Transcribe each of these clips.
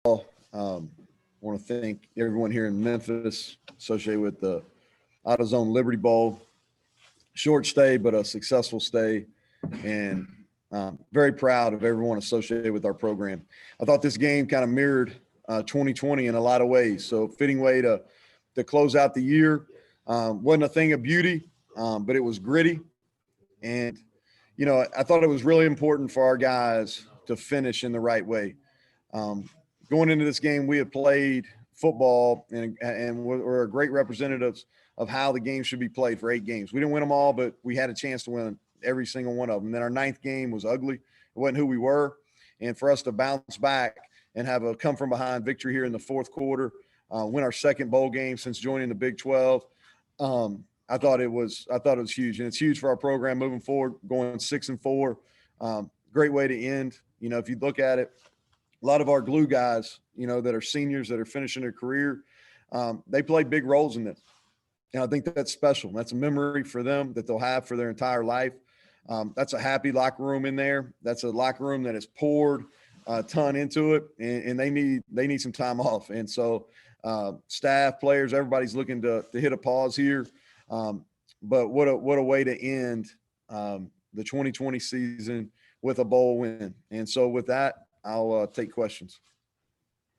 Want to thank everyone here in Memphis associated with the AutoZone Liberty Bowl. Short stay, but a successful stay, and very proud of everyone associated with our program. I thought this game kind of mirrored 2020 in a lot of ways. So fitting way to close out the year. Wasn't a thing of beauty, but it was gritty. And, I thought it was really important for our guys to finish in the right way. Going into this game, we had played football and we're great representatives of how the game should be played for 8 games. We didn't win them all, but we had a chance to win every single one of them. Then our 9th game was ugly. It wasn't who we were. And for us to bounce back and have a come from behind victory here in the 4th quarter, win our 2nd bowl game since joining the Big 12. I thought it was huge, and it's huge for our program moving forward, going 6-4. Great way to end. If you look at it, a lot of our glue guys, that are seniors that are finishing their career, they play big roles in this. And I think that's special. That's a memory for them that they'll have for their entire life. That's a happy locker room in there. That's a locker room that has poured a ton into it, and they need some time off. And so staff, players, everybody's looking to hit a pause here. But what a way to end the 2020 season with a bowl win. And so with that, I'll take questions.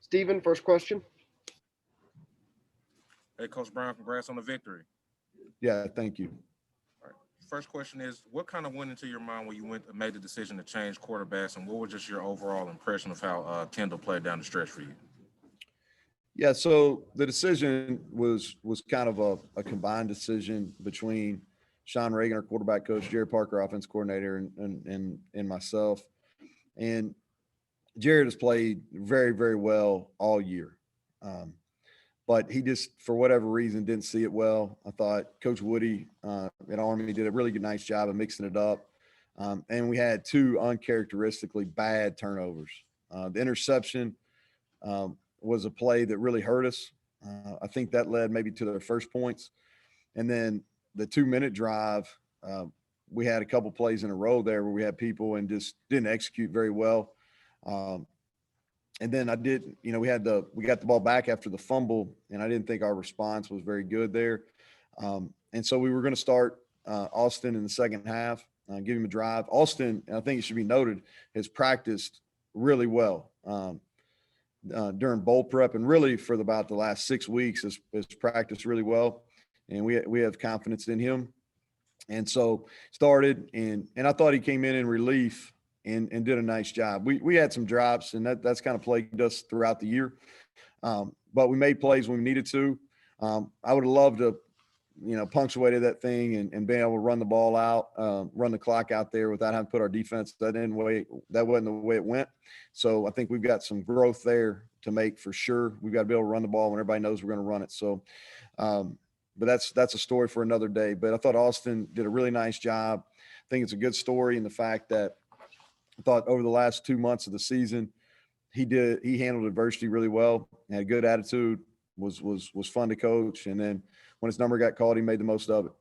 Steven, first question. Hey, Coach Brown, congrats on the victory. Yeah, thank you. All right. First question is, what kind of went into your mind when you made the decision to change quarterbacks, and what was just your overall impression of how Kendall played down the stretch for you? Yeah, so the decision was kind of a combined decision between Sean Reagan, our quarterback coach, Jared Parker, offense coordinator, and myself. And Jared has played very, very well all year. But he just, for whatever reason, didn't see it well. I thought Coach Woody at Army did a really nice job of mixing it up. And we had 2 uncharacteristically bad turnovers. The interception was a play that really hurt us. I think that led maybe to their first points. And then the 2-minute drive, we had a couple plays in a row there where we had people and just didn't execute very well. And then we got the ball back after the fumble, and I didn't think our response was very good there. And so we were going to start Austin in the second half, give him a drive. Austin, and I think it should be noted, has practiced really well during bowl prep, and really for about the last 6 weeks has practiced really well. And we have confidence in him. And so started, and I thought he came in relief and did a nice job. We had some drops, and that's kind of plagued us throughout the year. But we made plays when we needed to. I would have loved to, punctuated that thing and being able to run the ball out, run the clock out there without having to put our defense. That wasn't the way it went. So I think we've got some growth there to make for sure. We've got to be able to run the ball when everybody knows we're going to run it. So, but that's a story for another day. But I thought Austin did a really nice job. I think it's a good story in the fact that I thought over the last 2 months of the season, he handled adversity really well, had a good attitude, was fun to coach. And then when his number got called, he made the most of it.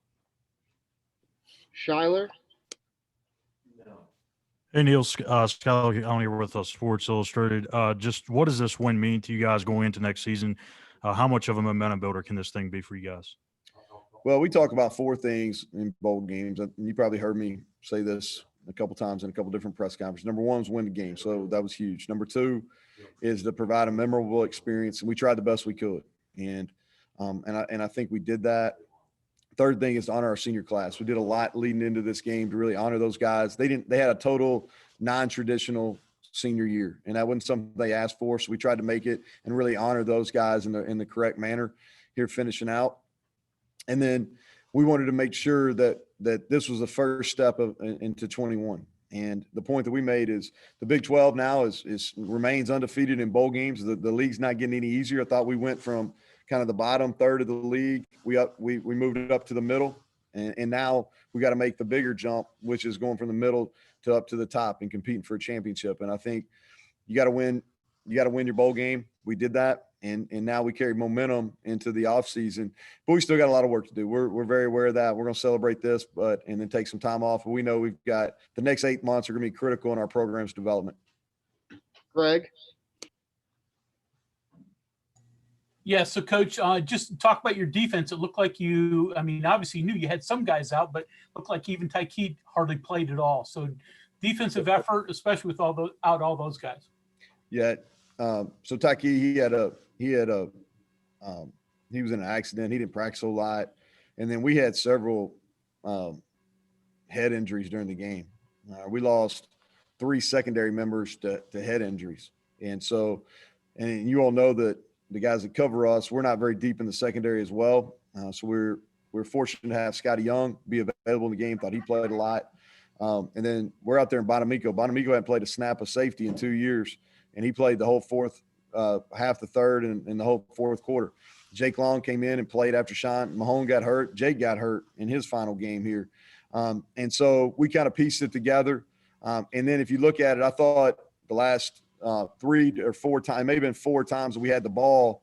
Schuyler. Hey, Neal, Skyler on here with Sports Illustrated. Just what does this win mean to you guys going into next season? How much of a momentum builder can this thing be for you guys? Well, we talk about 4 things in bowl games. And you probably heard me say this a couple times in a couple different press conferences. Number 1 is win the game. So that was huge. Number 2 is to provide a memorable experience. And we tried the best we could. And I think we did that. Third thing is to honor our senior class. We did a lot leading into this game to really honor those guys. They had a total non-traditional senior year, and that wasn't something they asked for. So we tried to make it and really honor those guys in the correct manner here finishing out. And then we wanted to make sure that this was the first step into 21. And the point that we made is the Big 12 now remains undefeated in bowl games. The league's not getting any easier. I thought we went from kind of the bottom third of the league. We moved it up to the middle, and now we got to make the bigger jump, which is going from the middle to up to the top and competing for a championship. And I think you got to win your bowl game. We did that. And now we carry momentum into the offseason. But we still got a lot of work to do. We're very aware of that. We're going to celebrate this, and then take some time off. But we know we've got the next 8 months are going to be critical in our program's development. Greg? Yeah, so Coach, just talk about your defense. It looked like you, I mean, obviously you knew you had some guys out, but looked like even Tykeet hardly played at all. So defensive effort, especially with all those guys. Yeah. So Taki, he was in an accident. He didn't practice a lot. And then we had several head injuries during the game. We lost 3 secondary members to head injuries. And so, and you all know that the guys that cover us, we're not very deep in the secondary as well. So we're fortunate to have Scotty Young be available in the game. Thought he played a lot. And then we're out there in Bonamico. Bonamico hadn't played a snap of safety in 2 years, and he played the whole fourth, half the third, and the whole fourth quarter. Jake Long came in and played after Sean Mahone got hurt. Jake got hurt in his final game here. And so we kind of pieced it together. And then if you look at it, I thought the last 3 or 4 times, maybe been 4 times that we had the ball,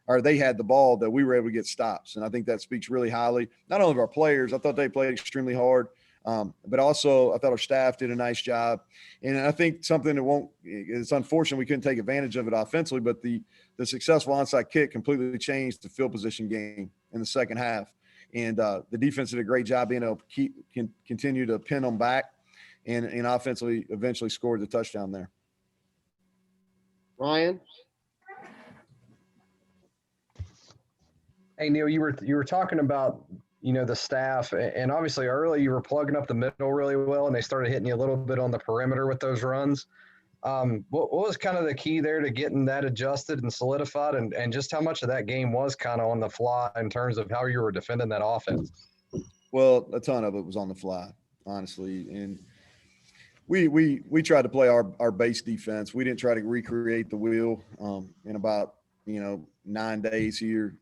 or they had the ball, that we were able to get stops. And I think that speaks really highly, not only of our players. I thought they played extremely hard, but also I thought our staff did a nice job. And I think something that it's unfortunate we couldn't take advantage of it offensively, but the successful onside kick completely changed the field position game in the second half. And the defense did a great job being able to continue to pin them back, and offensively eventually scored the touchdown there. Ryan? Hey, Neal, you were talking about, the staff, and obviously early you were plugging up the middle really well, and they started hitting you a little bit on the perimeter with those runs. What was kind of the key there to getting that adjusted and solidified, and just how much of that game was kind of on the fly in terms of how you were defending that offense? Well, a ton of it was on the fly, honestly. And we tried to play our base defense. We didn't try to recreate the wheel in about 9 days here.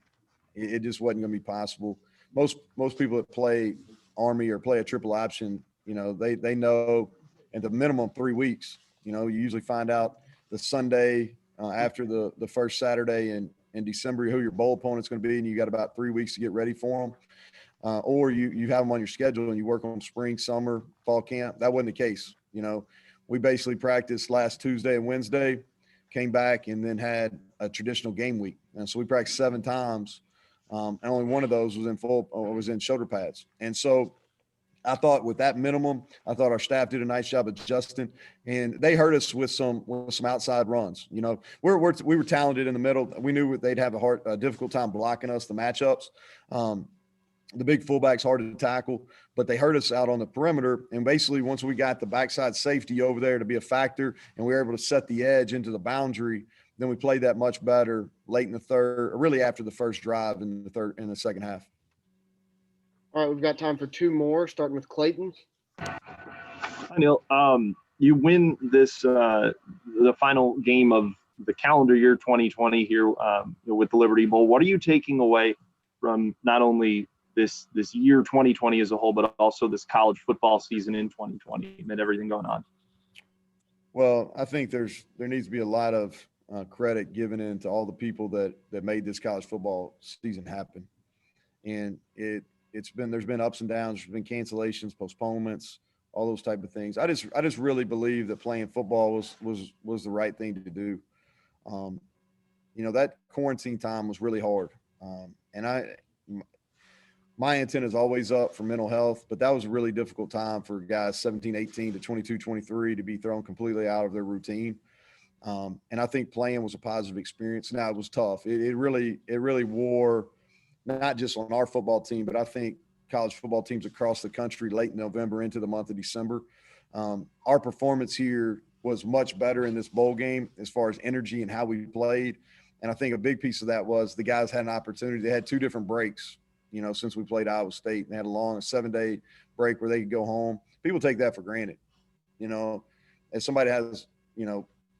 It just wasn't going to be possible. Most people that play Army or play a triple option, they know at the minimum 3 weeks. You usually find out the Sunday after the first Saturday in December who your bowl opponent's going to be, and you got about 3 weeks to get ready for them. Or you have them on your schedule and you work on spring, summer, fall camp. That wasn't the case. We basically practiced last Tuesday and Wednesday, came back, and then had a traditional game week. And so we practiced 7 times. And only one of those was in shoulder pads. And so I thought with that minimum, I thought our staff did a nice job adjusting, and they hurt us with some outside runs. We were talented in the middle. We knew they'd have a difficult time blocking us, the matchups. The big fullback's hard to tackle, but they hurt us out on the perimeter. And basically, once we got the backside safety over there to be a factor, and we were able to set the edge into the boundary, then we played that much better late in the third, or really after the first drive in the second half. All right, we've got time for 2 more, starting with Clayton. Hi, Neal. You win this the final game of the calendar year 2020 here with the Liberty Bowl. What are you taking away from not only this year 2020 as a whole, but also this college football season in 2020 amid everything going on? Well, I think there needs to be a lot of credit given into all the people that made this college football season happen. And there's been ups and downs, there's been cancellations, postponements, all those type of things. I just really believe that playing football was the right thing to do. That quarantine time was really hard. And my intent is always up for mental health, but that was a really difficult time for guys 17, 18 to 22, 23 to be thrown completely out of their routine. And I think playing was a positive experience. Now, it was tough. It really wore not just on our football team, but I think college football teams across the country late November into the month of December. Our performance here was much better in this bowl game as far as energy and how we played. And I think a big piece of that was the guys had an opportunity. They had 2 different breaks, since we played Iowa State. They had a long 7-day break where they could go home. People take that for granted. As somebody has,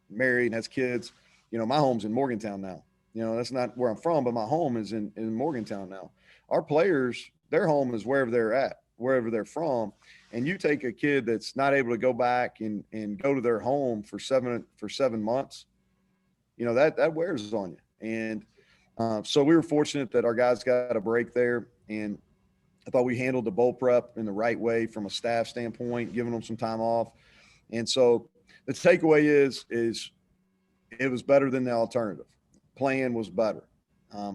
married and has kids, my home's in Morgantown now. That's not where I'm from, but my home is in Morgantown now. Our players, their home is wherever they're at, wherever they're from. And you take a kid that's not able to go back and go to their home for 7 months, that wears on you. And so we were fortunate that our guys got a break there. And I thought we handled the bowl prep in the right way from a staff standpoint, giving them some time off. And so the takeaway is it was better than the alternative. Playing was better.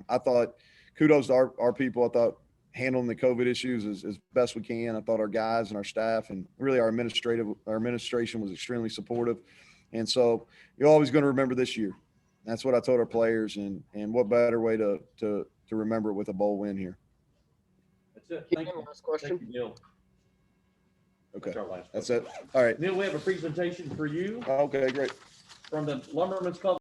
I thought kudos to our people. I thought handling the COVID issues as best we can. I thought our guys and our staff and really our administration was extremely supportive. And so you're always going to remember this year. That's what I told our players, and what better way to remember it with a bowl win here. That's it. Keaton, Thank you. last question. Thank you, Neal. Okay. That's our last That's question. it. All right. Neal, we have a presentation for you Okay, great. from the Lumbermen's Club